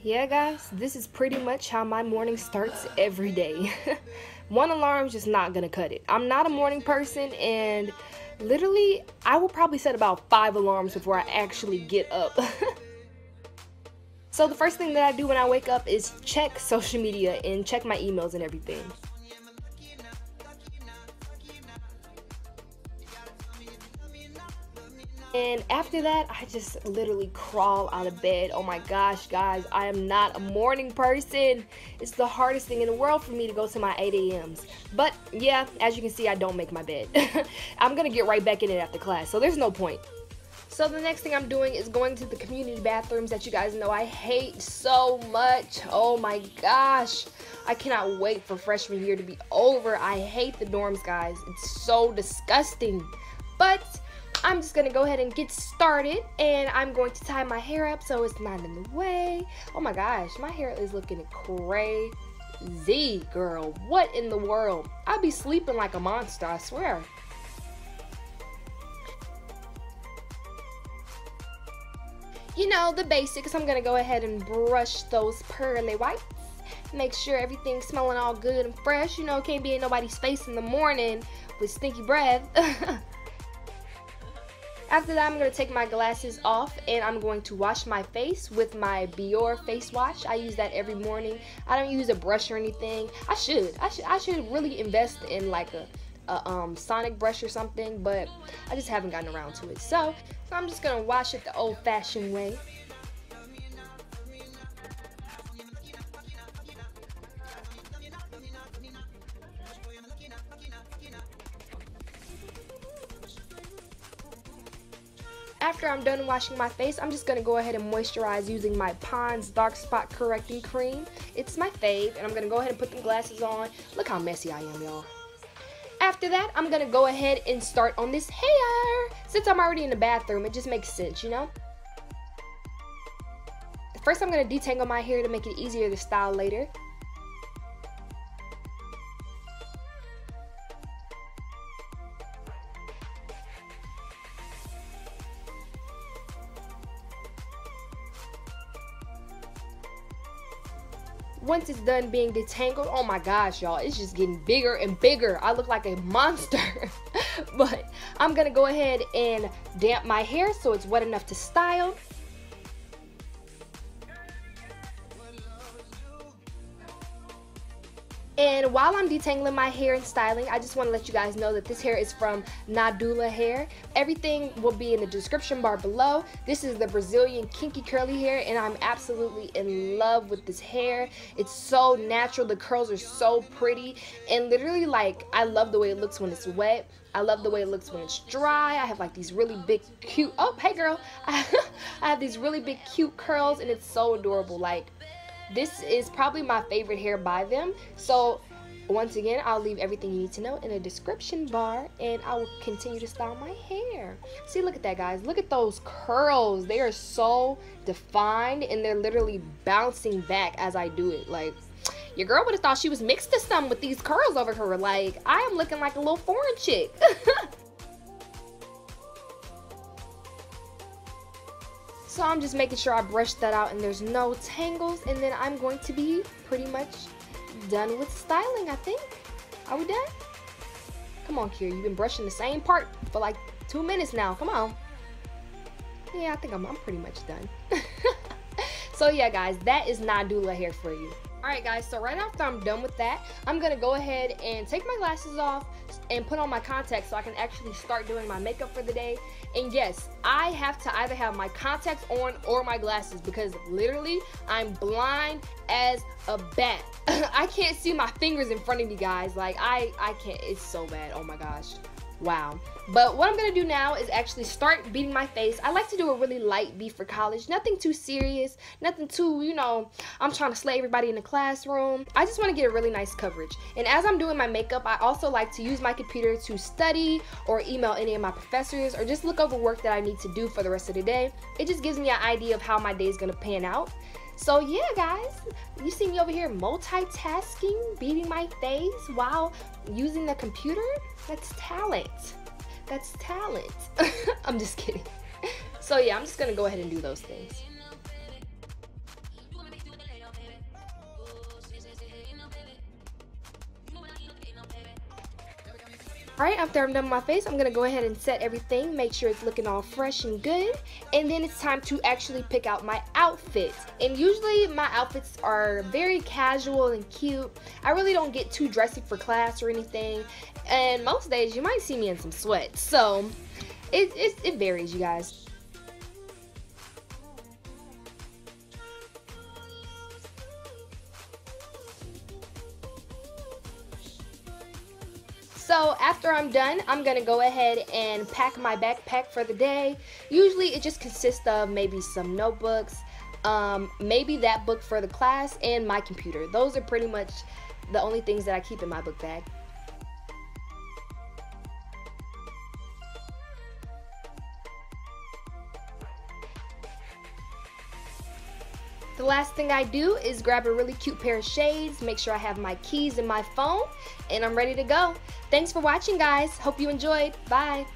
Yeah, guys, this is pretty much how my morning starts every day. One alarm's just not gonna cut it. I'm not a morning person, and literally, I will probably set about 5 alarms before I actually get up. So the first thing that I do when I wake up is check social media and check my emails and everything. And after that, I just literally crawl out of bed. Oh my gosh, guys, I am not a morning person. It's the hardest thing in the world for me to go to my 8 a.m.s. But yeah, as you can see, I don't make my bed. I'm gonna get right back in it after class, so there's no point. So the next thing I'm doing is going to the community bathrooms that you guys know I hate so much. Oh my gosh. I cannot wait for freshman year to be over. I hate the dorms, guys. It's so disgusting. But I'm just gonna go ahead and get started, and I'm going to tie my hair up so it's not in the way. Oh my gosh, my hair is looking crazy, girl. What in the world? I'll be sleeping like a monster, I swear. You know, the basics. I'm gonna go ahead and brush those pearly whites. Make sure everything's smelling all good and fresh. You know, can't be in nobody's face in the morning with stinky breath. After that, I'm going to take my glasses off and I'm going to wash my face with my Biore face wash. I use that every morning. I don't use a brush or anything. I should really invest in like a sonic brush or something, but I just haven't gotten around to it. So I'm just going to wash it the old-fashioned way. After I'm done washing my face, I'm just going to go ahead and moisturize using my Pond's Dark Spot Correcting Cream. It's my fave, and I'm going to go ahead and put the glasses on. Look how messy I am, y'all. After that, I'm going to go ahead and start on this hair. Since I'm already in the bathroom, it just makes sense, you know? First, I'm going to detangle my hair to make it easier to style later. Once it's done being detangled, oh my gosh, y'all, it's just getting bigger and bigger. I look like a monster. But I'm gonna go ahead and damp my hair so it's wet enough to style. And while I'm detangling my hair and styling, I just want to let you guys know that this hair is from Nadula hair. Everything will be in the description bar below. This is the Brazilian kinky curly hair, and I'm absolutely in love with this hair. It's so natural. The curls are so pretty, and literally, like, I love the way it looks when it's wet. I love the way it looks when it's dry. I have like these really big cute, oh hey girl, I have these really big cute curls, and it's so adorable. Like, this is probably my favorite hair by them. So once again, I'll leave everything you need to know in the description bar, and I will continue to style my hair. See, look at that, guys. Look at those curls. They are so defined, and they're literally bouncing back as I do it. Like, your girl would have thought she was mixed to something with these curls over her. Like, I am looking like a little foreign chick. So I'm just making sure I brush that out and there's no tangles, and then I'm going to be pretty much done with styling, I think. Are we done? Come on, Kira, you've been brushing the same part for like 2 minutes now. Come on. Yeah, I think I'm pretty much done. So yeah, guys, that is Nadula hair for you. Alright guys, so right after I'm done with that, I'm going to go ahead and take my glasses off and put on my contacts so I can actually start doing my makeup for the day. And yes, I have to either have my contacts on or my glasses, because literally I'm blind as a bat. I can't see my fingers in front of me, guys. Like, I can't. It's so bad. Oh my gosh. Wow. But what I'm going to do now is actually start beating my face. I like to do a really light beat for college. Nothing too serious. Nothing too, you know, I'm trying to slay everybody in the classroom. I just want to get a really nice coverage. And as I'm doing my makeup, I also like to use my computer to study or email any of my professors or just look over work that I need to do for the rest of the day. It just gives me an idea of how my day is going to pan out. So yeah, guys, you see me over here multitasking, beating my face while using the computer? That's talent. That's talent. I'm just kidding. So yeah, I'm just gonna go ahead and do those things. Alright, after I'm done with my face, I'm going to go ahead and set everything, make sure it's looking all fresh and good, and then it's time to actually pick out my outfit. And usually my outfits are very casual and cute. I really don't get too dressy for class or anything, and most days you might see me in some sweats, so it varies, you guys. So after I'm done, I'm gonna go ahead and pack my backpack for the day. Usually it just consists of maybe some notebooks, maybe that book for the class, and my computer. Those are pretty much the only things that I keep in my book bag. The last thing I do is grab a really cute pair of shades, make sure I have my keys and my phone, and I'm ready to go. Thanks for watching, guys. Hope you enjoyed. Bye.